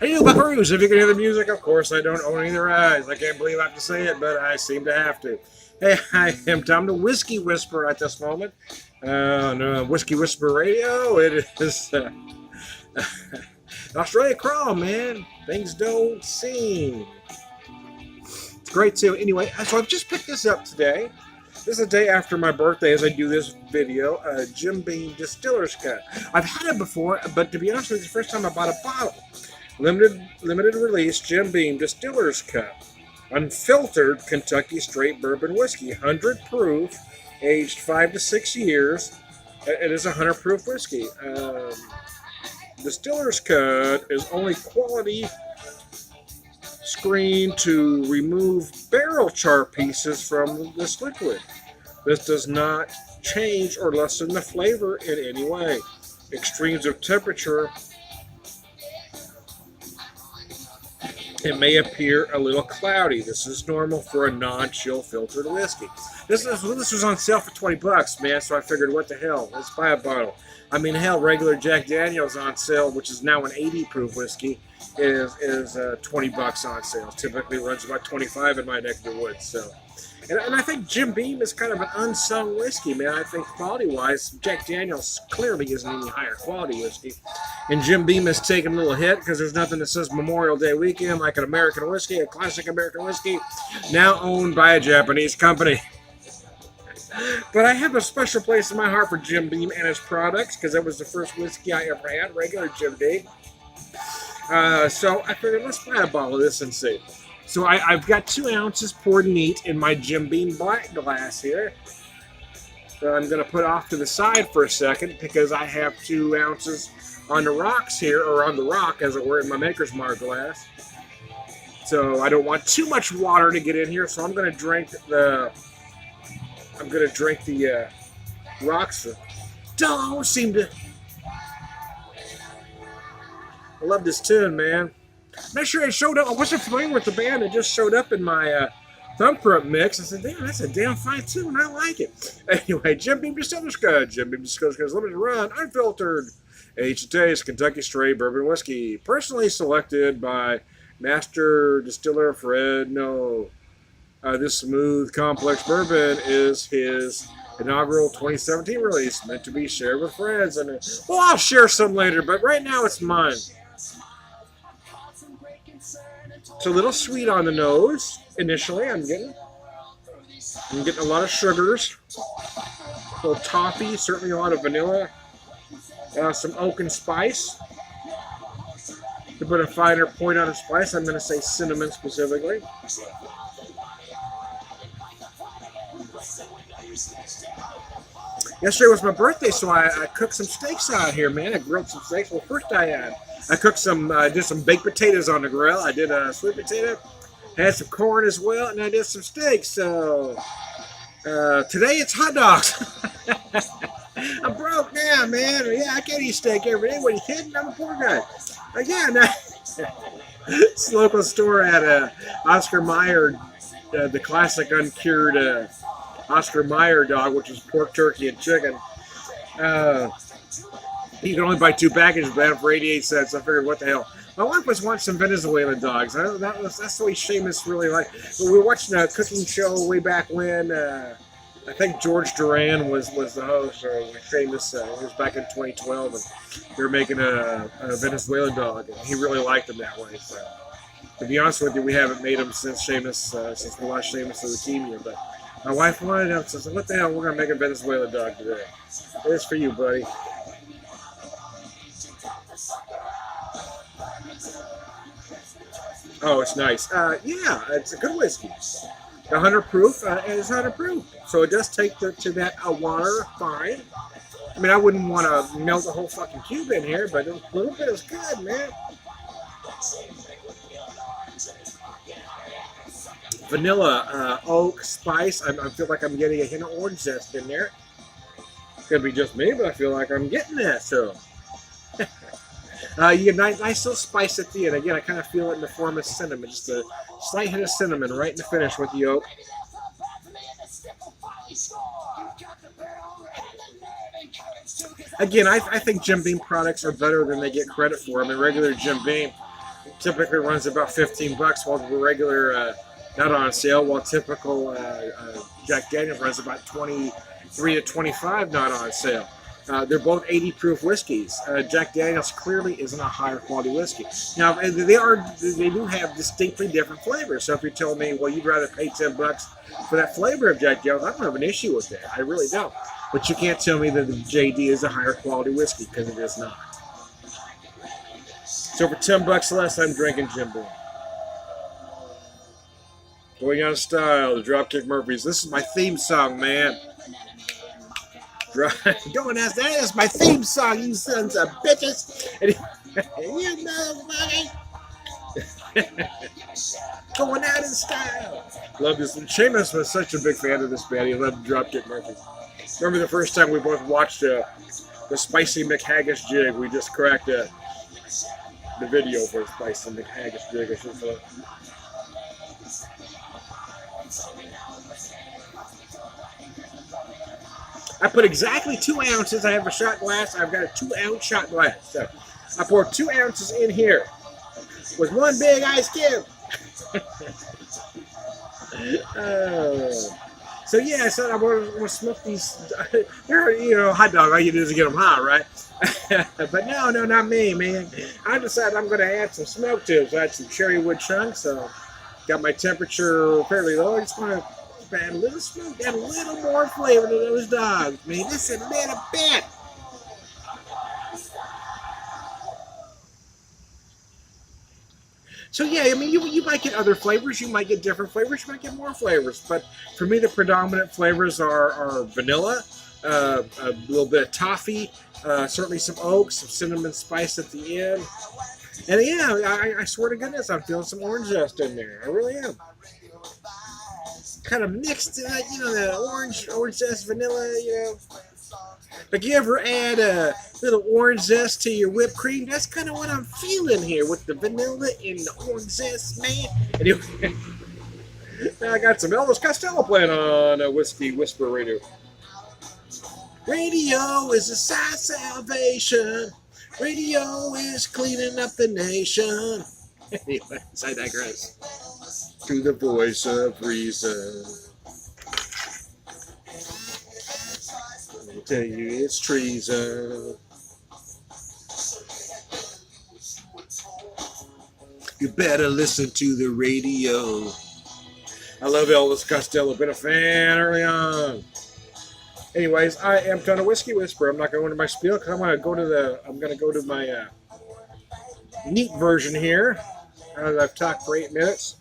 Hey, you buckaroos, if you can hear the music, of course I don't own either eyes. I can't believe I have to say it, but I seem to have to. Hey, I am Tom the Whiskey Whisperer at this moment. On Whiskey Whisperer Radio, it is Australia Crawl, man. Things don't seem. It's great too. Anyway, so I've just picked this up today. This is the day after my birthday as I do this video, Jim Beam Distiller's Cut. I've had it before, but to be honest with you, it's the first time I bought a bottle. Limited release Jim Beam Distiller's Cut. Unfiltered Kentucky straight bourbon whiskey. 100 proof, aged 5 to 6 years. It is a 100 proof whiskey. Distiller's Cut is only quality screen to remove barrel char pieces from this liquid. This does not change or lessen the flavor in any way. Extremes of temperature, it may appear a little cloudy. This is normal for a non-chill filtered whiskey. This was on sale for 20 bucks, man, so I figured, what the hell, let's buy a bottle. I mean, hell, regular Jack Daniels on sale, which is now an 80 proof whiskey, is 20 bucks on sale. Typically runs about 25 in my neck of the woods. So, and I think Jim Beam is kind of an unsung whiskey, man. I think quality-wise, Jack Daniels clearly isn't any higher quality whiskey. And Jim Beam has taken a little hit because there's nothing that says Memorial Day weekend like an American whiskey, a classic American whiskey, now owned by a Japanese company. But I have a special place in my heart for Jim Beam and his products because that was the first whiskey I ever had, regular Jim Beam. So I figured, let's buy a bottle of this and see. So I've got 2 ounces poured neat in my Jim Beam black glass here. So I'm going to put off to the side for a second because I have 2 ounces on the rocks here, or on the rock as it were, in my Maker's Mark glass. So I don't want too much water to get in here, so I'm going to drink the rocks. Don't seem to. I love this tune, man. I'm not sure it showed up. I wasn't familiar with the band. It just showed up in my thumbprint mix. I said, damn, that's a damn fine tune. I like it. Anyway, Jim Beam Distiller's Cut. Jim Beam Distiller's Cut is limited run, unfiltered, aged to taste, Kentucky straight bourbon whiskey. Personally selected by Master Distiller Fred No. This smooth, complex bourbon is his inaugural 2017 release, meant to be shared with friends. And well, I'll share some later, but right now it's mine. It's a little sweet on the nose initially. I'm getting a lot of sugars, a little toffee, certainly a lot of vanilla, some oak and spice. To put a finer point on the spice, I'm going to say cinnamon specifically. Yesterday was my birthday, so I cooked some steaks out here, man. I grilled some steaks. Well, first I cooked did some baked potatoes on the grill. I did a sweet potato, had some corn as well, and I did some steaks. So today it's hot dogs. I'm broke now, man. Yeah, I can't eat steak every day. What are you kidding? I'm a poor guy. This local store had Oscar Mayer, the classic uncured Oscar Mayer dog, which is pork, turkey, and chicken. You can only buy 2 packages, but I had them for 88 cents. I figured, what the hell? My wife was watching some Venezuelan dogs. That's the way Seamus really liked. But we were watching a cooking show way back when. I think George Duran was the host, or Seamus. It was back in 2012, and they were making a Venezuelan dog, and he really liked them that way. So, to be honest with you, we haven't made them since we lost Seamus to leukemia, but my wife wanted them, so I said, what the hell, we're going to make a Venezuelan dog today. It's for you, buddy. Oh, it's nice. Yeah, it's a good whiskey. 100 proof is 100 proof. So it does take to that water fine. I mean, I wouldn't want to melt the whole fucking cube in here, but a little bit is good, man. Vanilla, oak, spice. I feel like I'm getting a hint of orange zest in there. Could be just me, but I feel like I'm getting that. So you get nice little spice at the end. Again, I kind of feel it in the form of cinnamon. Just a slight hint of cinnamon right in the finish with the oak. Again, I think Jim Beam products are better than they get credit for. I mean, regular Jim Beam, Typically runs about 15 bucks, while the regular not on sale. While typical Jack Daniels runs about 23 to 25, not on sale. They're both 80 proof whiskeys. Jack Daniels clearly isn't a higher quality whiskey. Now they do have distinctly different flavors. So if you're telling me, well, you'd rather pay 10 bucks for that flavor of Jack Daniels, I don't have an issue with that. I really don't. But you can't tell me that the JD is a higher quality whiskey, because it is not. So for 10 bucks less, I'm drinking Jim Beam. Going out of style, the Dropkick Murphys. This is my theme song, man. Going out, that is my theme song, you sons of bitches. You motherfucker. Going out in style. Love this. And Seamus was such a big fan of this band. He loved Dropkick Murphys. Remember the first time we both watched the Spicy McHaggis Jig? We just cracked the video for Spicy McHaggis Jig. I should say. I put exactly 2 ounces. I have a shot glass. I've got a 2-ounce shot glass. So I poured 2 ounces in here with 1 big ice cube. So yeah, I said I want to smoke these. They're, hot dog. All you do is get them hot, right? But no, not me, man. I decided I'm going to add some smoke to it. So I had some cherry wood chunks. So got my temperature fairly low. I just want to add a little smoke, add a little more flavor to those dogs, man. Just a little bit. So yeah, I mean, you might get other flavors, you might get different flavors, you might get more flavors. But for me, the predominant flavors are vanilla, a little bit of toffee, certainly some oak, some cinnamon spice at the end. And yeah, I swear to goodness, I'm feeling some orange zest in there. I really am. Kind of mixed, the orange zest, vanilla, Like, you ever add a little orange zest to your whipped cream? That's kind of what I'm feeling here with the vanilla and the orange zest, man. Anyway, I got some Elvis Costello playing on a Whiskey Whisper Radio. Radio is a salvation. Radio is cleaning up the nation. Anyways, I digress. To the voice of reason. Let me tell you, it's treason. You better listen to the radio. I love Elvis Costello. Been a fan early on. Anyways, I am done a Whiskey Whisper. I'm not going to my spiel because I'm going to go to my neat version here. I've talked for 8 minutes.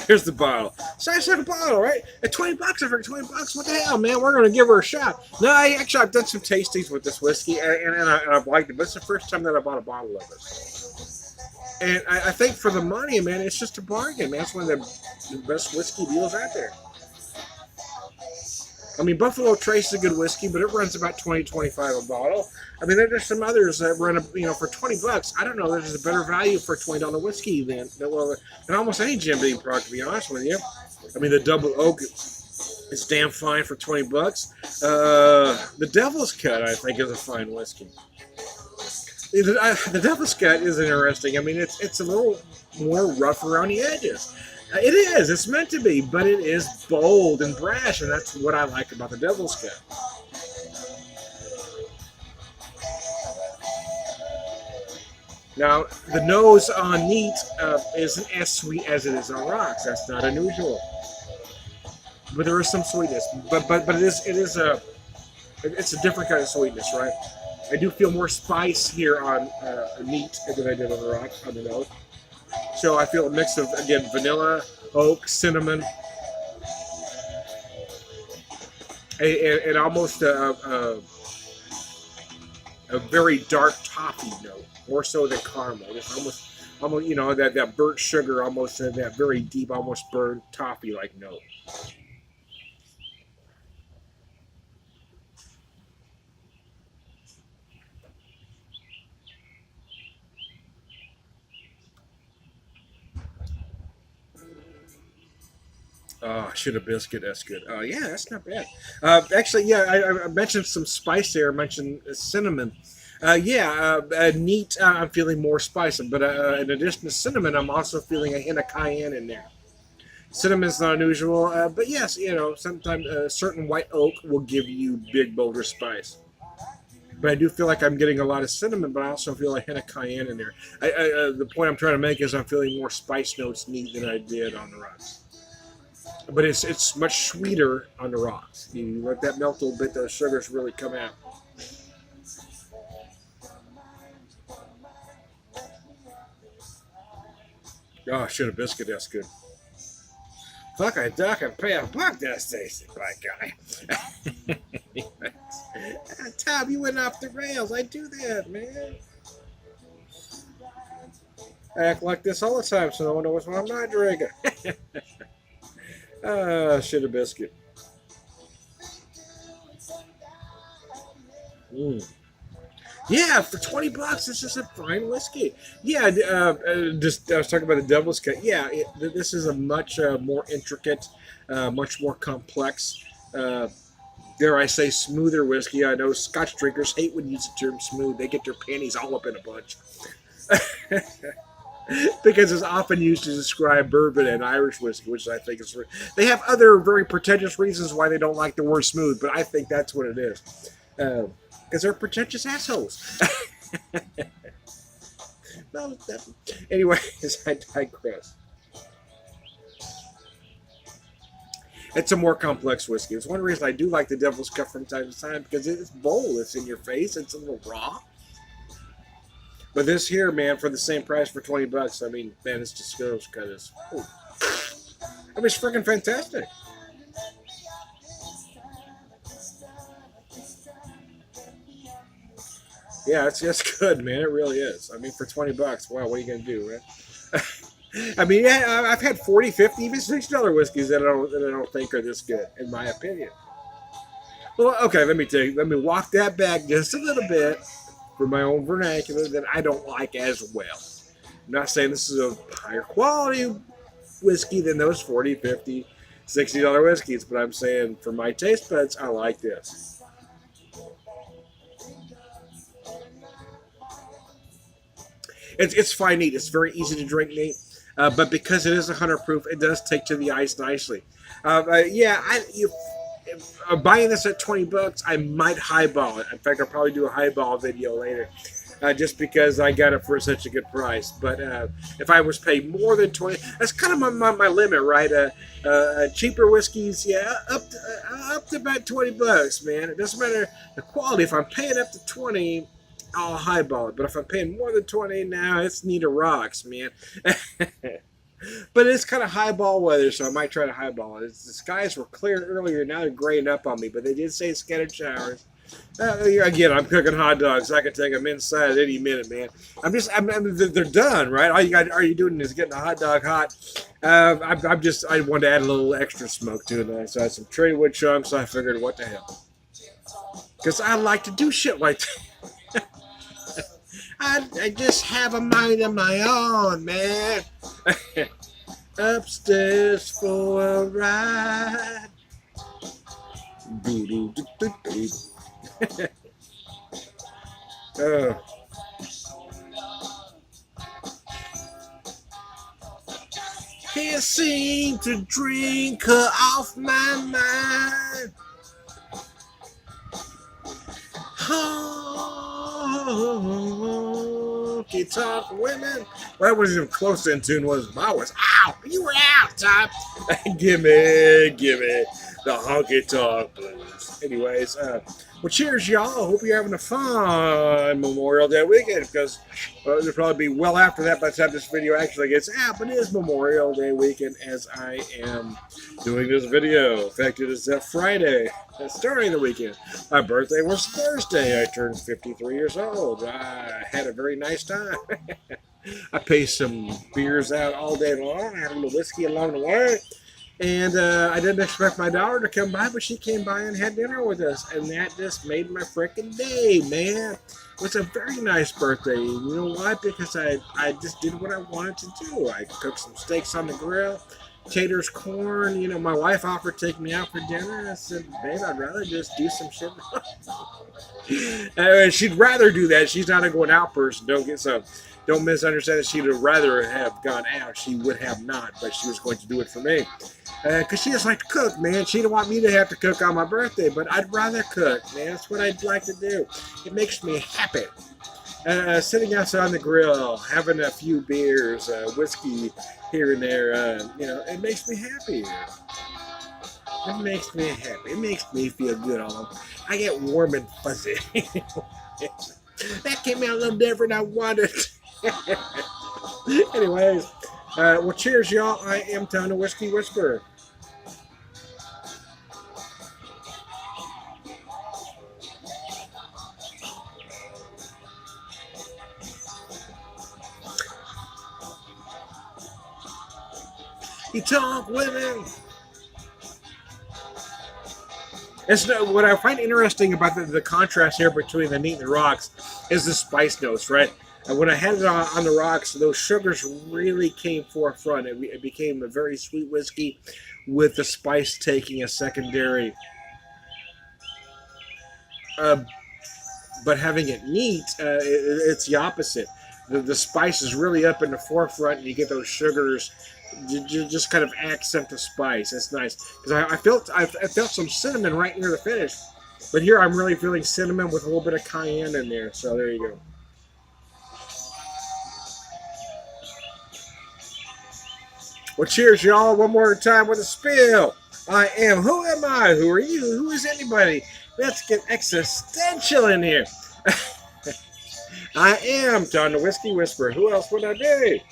Here's the bottle. So I said a bottle, right? At 20 bucks, I figured 20 bucks. What the hell, man? We're going to give her a shot. No, I've done some tastings with this whiskey, and I've liked it, but it's the first time that I bought a bottle of it. And I think for the money, man, it's just a bargain, man. It's one of the best whiskey deals out there. I mean, Buffalo Trace is a good whiskey, but it runs about $20-25 a bottle. I mean, there's some others that run, for 20 bucks. I don't know. There's a better value for $20 whiskey than almost any Jim Beam product, to be honest with you. I mean, the Double Oak is damn fine for 20 bucks. The Devil's Cut, I think, is a fine whiskey. The Devil's Cut is interesting. I mean, it's a little more rough around the edges. It is. It's meant to be, but it is bold and brash, and that's what I like about the Devil's Cut. Now, the nose on neat isn't as sweet as it is on rocks. That's not unusual. But there is some sweetness. But it's a different kind of sweetness, right? I do feel more spice here on neat than I did on the rocks, on the nose. So I feel a mix of, again, vanilla, oak, cinnamon, and almost a very dark toffee note, more so than caramel. It's almost that burnt sugar, almost that very deep, almost burnt toffee-like note. Oh, should have biscuit. That's good. Oh, yeah, that's not bad. Actually, yeah, I mentioned some spice there. I mentioned cinnamon. Neat. I'm feeling more spice, but in addition to cinnamon, I'm also feeling a hint of cayenne in there. Cinnamon's not unusual, but yes, sometimes certain white oak will give you big, bolder spice. But I do feel like I'm getting a lot of cinnamon, but I also feel a hint of cayenne in there. The point I'm trying to make is I'm feeling more spice notes neat than I did on the rocks. But it's much sweeter on the rocks. You let that melt a little bit, those sugars really come out. Oh, should have biscuit. That's good. Fuck a duck and pay a buck. That's tasty, by guy. Tom, you went off the rails. I do that, man. I act like this all the time, so no one knows when I'm not drinking. Shit a biscuit. Mm. Yeah, for $20, it's just a fine whiskey. Yeah, I was talking about the Devil's Cut. Yeah, this is a much more intricate, much more complex, dare I say, smoother whiskey. I know Scotch drinkers hate when you use the term smooth. They get their panties all up in a bunch. Because it's often used to describe bourbon and Irish whiskey, which I think is... They have other very pretentious reasons why they don't like the word smooth, but I think that's what it is. Because they're pretentious assholes. No, anyways, I digress. It's a more complex whiskey. It's one reason I do like the Devil's Cut from time to time, because it's bold, it's in your face, it's a little raw. But this here, man, for the same price for $20, I mean, man, it's just goes because I mean, it's freaking fantastic. Yeah, it's good, man. It really is. I mean, for $20, wow, what are you gonna do, right? I mean, yeah, I've had 40, 50, even $60 whiskeys that I don't think are this good, in my opinion. Well, okay, let me walk that back just a little bit for my own vernacular that I don't like as well. I'm not saying this is a higher quality whiskey than those 40, 50, $60 whiskeys, but I'm saying for my taste buds, I like this. It's fine neat. It's very easy to drink neat. But because it is 100 proof, it does take to the ice nicely. Buying this at $20, I might highball it. In fact, I'll probably do a highball video later, just because I got it for such a good price. But if I was paid more than 20, that's kind of my limit, right? Cheaper whiskeys, yeah, up to about $20, man. It doesn't matter the quality. If I'm paying up to 20, I'll highball it. But if I'm paying more than 20 now, it's need of rocks, man. But it's kind of highball weather, so I might try to highball it. The skies were clear earlier, now they're graying up on me, but they did say scattered showers. Again, I'm cooking hot dogs. I can take them inside at any minute, man. They're done, right? All you're doing is getting a hot dog hot. I wanted to add a little extra smoke to it. So I had some cherry wood chunks, so I figured, what the hell? Because I like to do shit like that. I just have a mind of my own, man. Upstairs for a ride. Oh. Can't seem to drink her off my mind. Honky tonk women. Well, that wasn't even close to in tune, was it? I was out. You were out, Tom. Give me the honky tonk blues. Anyways, well, cheers, y'all. I hope you're having a fun Memorial Day weekend, because it'll probably be well after that by the time this video actually gets out. But it is Memorial Day weekend as I am doing this video. In fact, it is Friday, starting the weekend. My birthday was Thursday. I turned 53 years old. I had a very nice time. I paced some beers out all day long. I had a little whiskey along the way. And I didn't expect my daughter to come by, but she came by and had dinner with us. And that just made my freaking day, man. It was a very nice birthday. You know why? Because I just did what I wanted to do. I cooked some steaks on the grill. Taters, corn. You know, my wife offered to take me out for dinner. I said, babe, I'd rather just do some shit. She'd rather do that. She's not a going out person. Don't misunderstand it. She'd rather have gone out. She would have not, but she was going to do it for me. Because she just liked to cook, man. She didn't want me to have to cook on my birthday, but I'd rather cook, man. That's what I'd like to do. It makes me happy. Sitting outside on the grill, having a few beers, whiskey here and there, you know, it makes me happy. It makes me happy. It makes me feel good on them. I get warm and fuzzy. That came out a little different than I wanted. Anyways, well, cheers, y'all. I am Town of Whiskey Whisperer. You talk women. It's what I find interesting about the contrast here between the neat and the rocks is the spice notes, right? And when I had it on the rocks, those sugars really came forefront. It became a very sweet whiskey with the spice taking a secondary. But having it neat, it's the opposite. The spice is really up in the forefront, and you get those sugars just kind of accent the spice. That's nice because I felt some cinnamon right near the finish, but here I'm really feeling cinnamon with a little bit of cayenne in there. So there you go. Well, cheers, y'all. One more time with a spill. I am. Who am I? Who are you? Who is anybody? Let's get existential in here. I am John the Whiskey Whisperer. Who else would I be?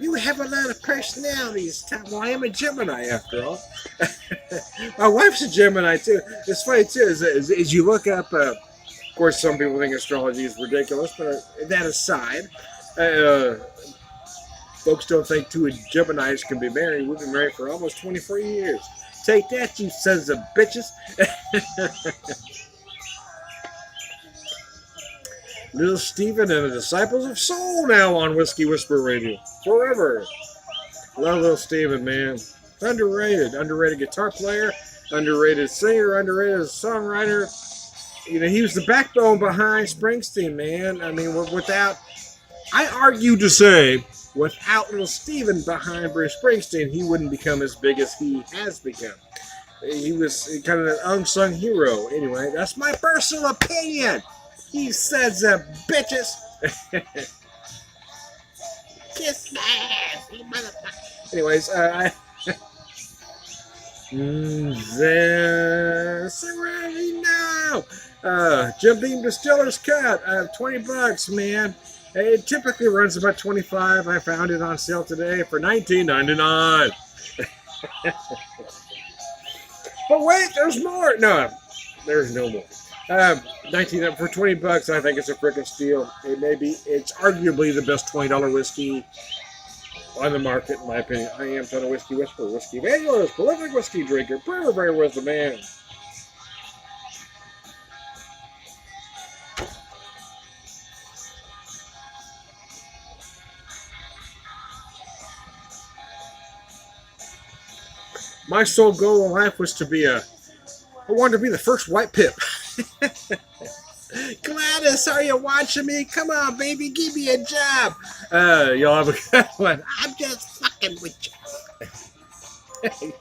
You have a lot of personalities. Well, I am a Gemini, after all. My wife's a Gemini, too. It's funny, too, as you look up, of course, some people think astrology is ridiculous, but that aside, folks don't think two Geminis can be married. We've been married for almost 24 years. Take that, you sons of bitches. Little Steven and the Disciples of Soul now on Whiskey Whisper Radio. Forever. Love Little Steven, man. Underrated. Underrated guitar player. Underrated singer. Underrated songwriter. You know, he was the backbone behind Springsteen, man. I mean, without... I argue to say, without Little Steven behind Bruce Springsteen, he wouldn't become as big as he has become. He was kind of an unsung hero. Anyway, that's my personal opinion. He says, bitches. Kiss my ass, you motherfucker. Anyways, Serenity now. Jim Beam Distiller's Cut. $20, man. It typically runs about $25. I found it on sale today for $19.99. But wait, there's more. No, there's no more. 19 for $20. I think it's a freaking steal. It's arguably the best $20 whiskey on the market, in my opinion. I am Ton of Whiskey Whisperer, whiskey evangelist, prolific whiskey drinker, very wisdom man. My sole goal in life was I wanted to be the first white pip. Gladys, are you watching me? Come on, baby, give me a job. Y'all have a good one. I'm just fucking with you.